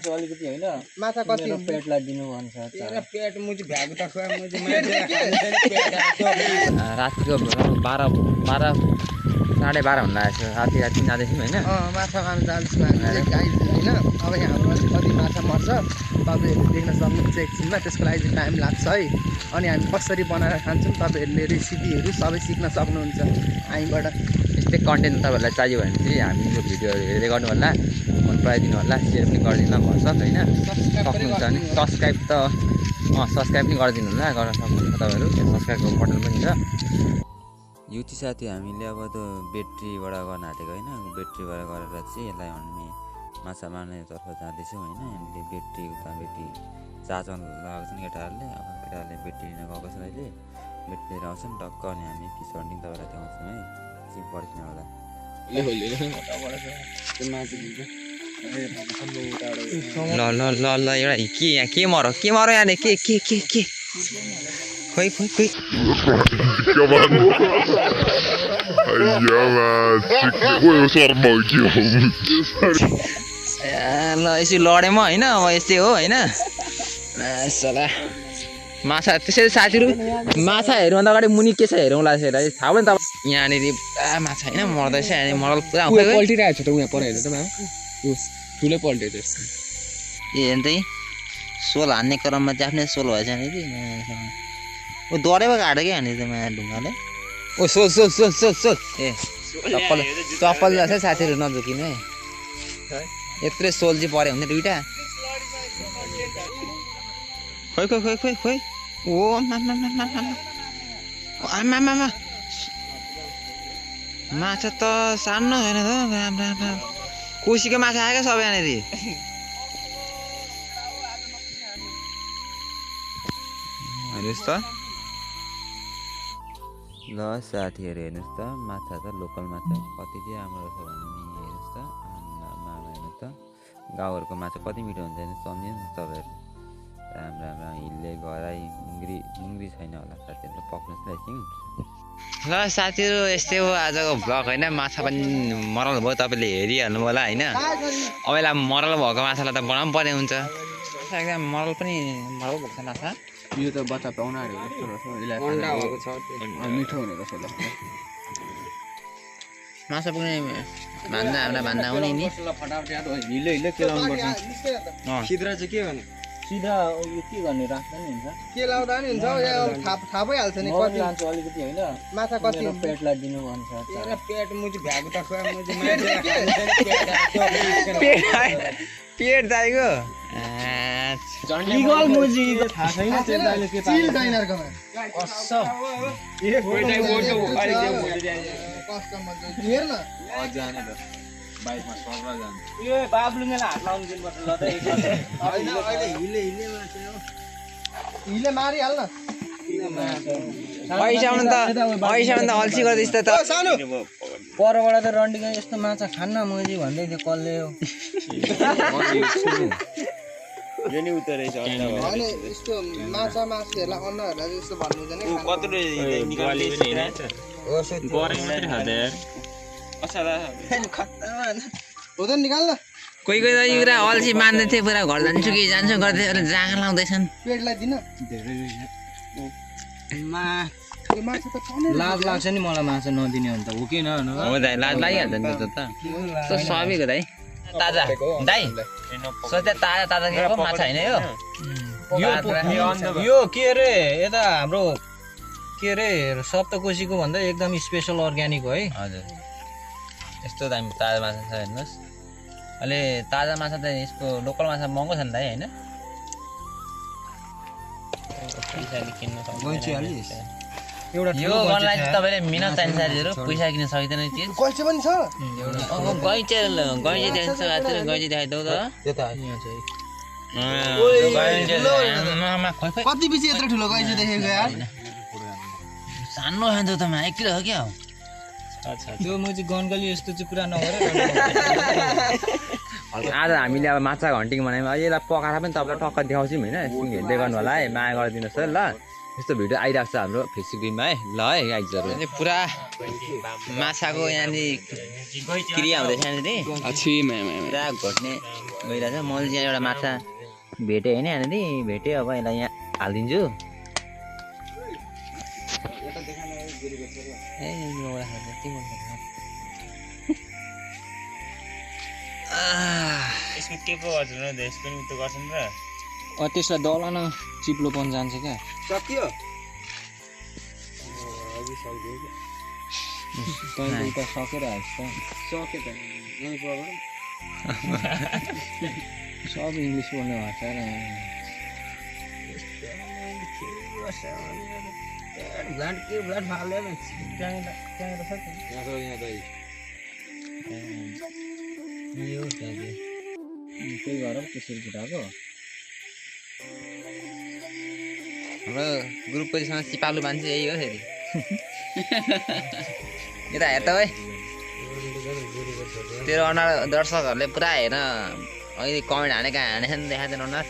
अलिकति होइन माछा कति पेटलाई दिनु भन्छ पेट मुजी भ्यागु त खुवा मुजी रातिको 12 साढे 12 हुन लागेको छ राति जाँदैछौँ होइन माछा मार्न जाँदैछौँ होइन अब यहाँ हाम्रो कति माछा मर्छ तपाईँहरूले देख्न सक्नुहुन्छ एकछिनमा त्यसको लागि चाहिँ टाइम लाग्छ है अनि हामी कसरी बनाएर खान्छौँ तपाईँहरूले रेसिपीहरू सबै सिक्न सक्नुहुन्छ हामीबाट यस्तै कन्टेन्ट तपाईँहरूलाई चाहियो भने चाहिँ हामी यो भिडियोहरू हेर्दै गर्नु होला मन पराइदिनु होला सेयर पनि गरिदिनु भन्छ होइन सक्नुहुन्छ भने सब्सक्राइब पनि गरिदिनु होला गर्न सक्नुहुन्छ तपाईँहरू सब्सक्राइबको बटन पनि छ युति साथी हामीले अब त्यो ब्याट्रीबाट गर्न आँटेको होइन ब्याट्रीबाट गरेर चाहिँ यसलाई हामी माछा मार्नेतर्फ जाँदैछौँ होइन हामीले ब्याट्री चार्ज लगाएको छन् केटाहरूले अब केटाहरूले ब्याट्री लिन गएको छ अहिले ब्याट्री लिएर आउँछन् टक्क अनि हामी फिस हन्टिङ तपाईँलाई देखाउँछौँ है एकछिन पर्खिनु होला ल एउटा के मरो यहाँ के खोइ ल यसो लडेँ म होइन अब यस्तै हो होइन माछा त्यसरी साथीहरू माछा हेर्नुभन्दा अगाडि मुनि के छ हेरौँला यसलाई थाहा भयो नि त यहाँनिर पुरा माछा होइन मर्दैछ यहाँनिर मरल पुरा पल्टिरहेको छ त उहाँ पर हेर्नु त ठुलै पल्टेछ ए हेर्दै सोल हान्ने क्रममा चाहिँ आफ्नै सोल भएछ यहाँनिर ओ डढेको काट्यो क्या यहाँनिर माया ढुङ्गाले ओ सोल ए चप्पल जस्तो साथीहरू नझुकिनु है यत्रो सोल चाहिँ पऱ्यो हुने दुइटा खोइ ओ आमा माछा त सानो छैन त राम्रो कोसीको माछा आयो क्या सबै यहाँनिर हेर्नुहोस् त ल साथीहरू हेर्नुहोस् त माछा त लोकल माछा कति चाहिँ राम्रो छ भने हेर्नुहोस् त हेर्नुहोस् त गाउँहरूको माछा कति मिठो हुन्छ हेर्नुहोस् सम्झिनुहोस् तपाईँहरू राम्रो हिल्ले गराई मुङ्ग्री छैन होला साथीहरू पक्नुहोस् ल एकछिन ल साथीहरू यस्तै हो आजको भ्लग होइन माछा पनि मरल भयो तपाईँले हेरिहाल्नु होला होइन अब यसलाई मरल भएको माछालाई त बनाउनु पर्ने हुन्छ एकदम मरल भएको छ माछा यो त बच्चा पाउन आएको मिठो हुने रहेछ ल माछा पुग्ने भन्दा आउने नि हिलो के लाउनु पर्छ सिद्रा चाहिँ के गर्ने सिधा यो के गर्ने राख्दा नि हुन्छ के लाउँदा नि हुन्छ थाहा भइहाल्छ नि कति लान्छ अलिकति होइन माछा कति पेटलाई दिनु भन्छ पेट मुजी भ्यागु त खुवा मुजी पेट चाहिएको इगल मुजी थाहा छैन त्यसले के चिल डाइनरकोमा कसम हेर न जाने त बाइकमा सर्वा जान्छ यो बाबलुङेलाई हात लाउनु दिनुपर्छ ल त हैन अहिले हिले मारिहाल न पैसामा त अल्छी गर्दैछ त सानो परबाट त रन्डीको यस्तो माछा खान्न मैले भन्दै थियो कसले हो यो नि उतरेछ अनि यस्तो माछाहरूलाई अन्नहरूलाई यस्तो भन्नु हुँदैन कतले निकाल्ने हैन हो सो गरे मात्रै खादै यार हुँदैन निकाल न कोही त युरा अल्छी मान्दै थियो पुरा घर जान्छु कि जान्छु गर्दै जाँगा लाउँदैछन् पेटलाई दिन लाज लाग्छ नि मलाई माछा नदिने अन्त हो कि न हो दाइ लाज लागिहाल्छ नि त सबैको दाइ ताजा दाइ सोचे ताजा के माछा हैन यो के अरे यता हाम्रो के अरे सप्तकोशीको भन्दा एकदम स्पेशल अर्ग्यानिक हो है हजुर यस्तो दामी ताजा माछा छ हेर्नुहोस् अहिले ताजा माछा त यसको लोकल माछा महँगो छ नि दाइ होइन यो गर्नलाई चाहिँ तपाईँले मिहिनेत चाहिन्छ साथीहरू पैसा किन्न सकिँदैन त्यो गैँचे पनि छ गैँचे देखाइदेऊ त कति बेसी यत्रो ठुलो गैँचे देखेको यार सानो खान्छ त 1 किलो हो क्या त्यो म चाहिँ गनगली यस्तो चाहिँ पुरा नगरे आज हामीले अब माछा हन्टिङ बनायौँ यसलाई पकाएर पनि तपाईँलाई टक्क देखाउँछौँ होइन एकछिन हेर्दै गर्नु होला है माया गरिदिनुहोस् है ल यस्तो भिडियो आइरहेको छ हाम्रो फेसबुकमा है ल है गाइजहरु अनि पुरा माछाको यहाँनिर क्रिया हुँदैछ यहाँनिर पुरा घट्ने गइरहेछ मैले यहाँ एउटा माछा भेटेँ होइन यहाँनिर भेटेँ अब यसलाई यहाँ हालिदिन्छु त्यसलाई दला न चिप्लोपन जान्छ क्या सक्यो उता सकेर हाल्छ सक्यो त नै प्रब्लम सब इङ्ग्लिस बोल्ने भाषा र ब्लाड के ब्लाड फाल्दैन त्यहाँ सक्छ त्यही भएर त्यसरी फुटाएको हाम्रो ग्रुपको सिपालु मान्छे यही हो फेरि यता हेर त है तेरो अनुहार दर्शकहरूले पुरा हेर्न अहिले कमेन्ट हानेका हानेछन् देखाएको अनुहार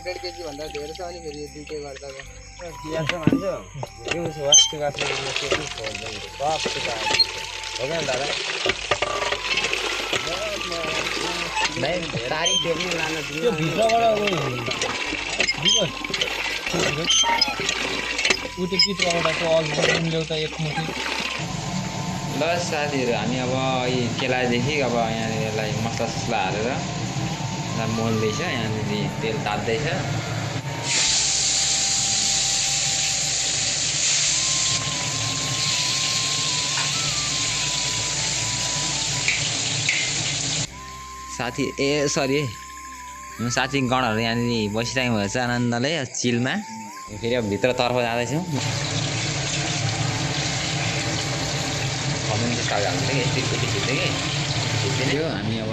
डेढ केजी भन्दा धेरै छ अनि फेरि दुइटै गर्दाको ल साथीहरू हामी अब केलादेखि अब यहाँनिर यसलाई मसला हालेर मोल्दैछ यहाँनिर तेल तात्दैछ साथी सरी साथी गणहरू यहाँनिर बसिरहेको भएछ आनन्दले चिलमा फेरि अब भित्रतर्फ जाँदैछौँ हामी अब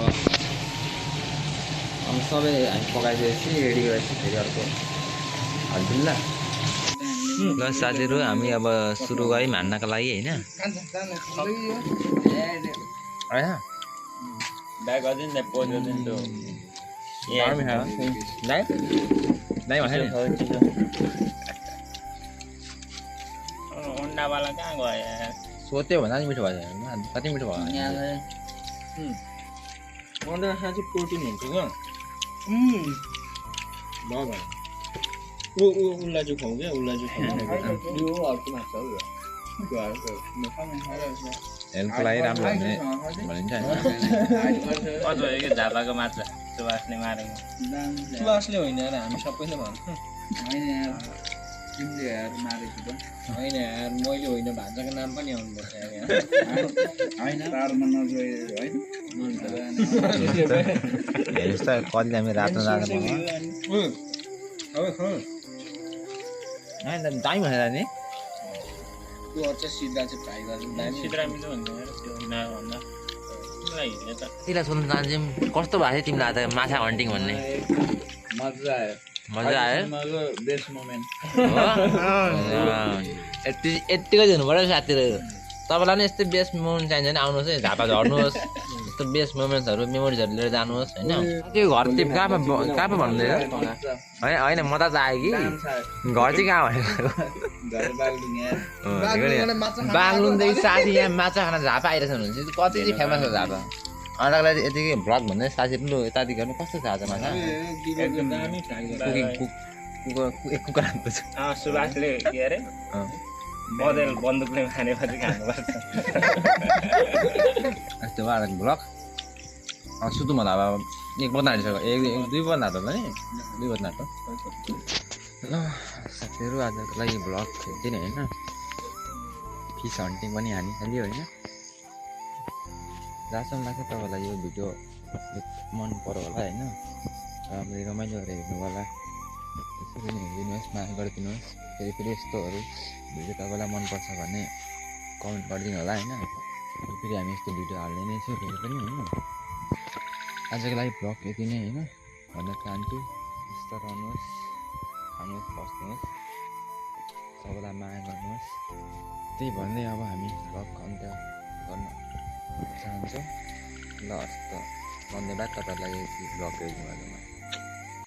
सबै हामी पकाइदिएपछि रेडी गरेपछि फेरि अर्को हाल्छौँ ल साथीहरू हामी अब सुरु गऱ्यौँ हान्नको लागि होइन अन्डावाला कहाँ गयो सोध्यो भन्दा नि मिठो भयो कति मिठो भयो अन्डा खाना चाहिँ प्रोटिन हुन्छ क्या उसलाई चाहिँ खुवाउँ क्या उसलाई चाहिँ हेल्थको लागि राम्रो हुने भनिन्छ अझ झापाको मात्र सुवासले मारेको सुवासले होइन र हामी सबैले भन्छौँ होइन यार मैले होइन भान्साको नाम पनि आउनुपर्छ कति हामी रातो जाँदा दामी भनेर नि त्यो अझ सिधा चाहिँ फ्राई गर्छ सिधा मिठो भन्दा तिमीलाई सोध्नु चाहन्छौँ कस्तो भएको थियो तिमीलाई त माछा हन्टिङ भन्ने मजा आयो बेस्ट मोमेन्ट यत्तिकै हुनु पऱ्यो साथीहरू तपाईँलाई पनि यस्तै बेस्ट मोमेन्ट चाहिन्छ भने आउनुहोस् है झापा झर्नुहोस् यस्तो बेस्ट मोमेन्ट्सहरू मेमोरिजहरू लिएर जानुहोस् होइन त्यो घर चाहिँ कहाँ पो भन्दैछ होइन म त आएँ कि घर चाहिँ कहाँ भनेको बागलुङदेखि साथी यहाँ माछा खाना झापा आइरहेछ भने कति चाहिँ फेमस हो झापा अन्डालाई यतिकै भ्लग भन्दै साथी पनि यताति गर्नु कस्तो छ आज माछा कुखुरा सुभाषले के अरे बदेल बन्दुकले खानेपछि खानुपर्छ त्यो भ्लग सुतुमा अब एक बदना हालिसक्यो दुई बदना हाल्छ नि दुई बदना हाल्छ ल साथीहरू आजको लागि भ्लग यति नै होइन फिस हन्टिङ पनि हानिहाल्यो होइन जहाँसम्म लाग्छ तपाईँलाई यो भिडियो मन पर्यो होला होइन रमाइलो गरेर हेर्नु होला त्यसरी नै हेरिदिनुहोस् माया गरिदिनुहोस् फेरि यस्तोहरू भिडियो तपाईँलाई मनपर्छ भने कमेन्ट गरिदिनु होला होइन फेरि हामी यस्तो भिडियो हाल्ने नै छौँ फेरि पनि होइन आजको लागि भ्लग यति नै होइन भन्न चाहन्छु यस्तो रहनुहोस् खानुहोस् बस्नुहोस् सबैलाई माया गर्नुहोस् त्यही भन्दै अब हामी भ्लग अन्त्य गर्न चाहन्छौँ ल हस् त धन्यवाद तपाईँहरूलाई ब्लग हेरिदिनु भएकोमा।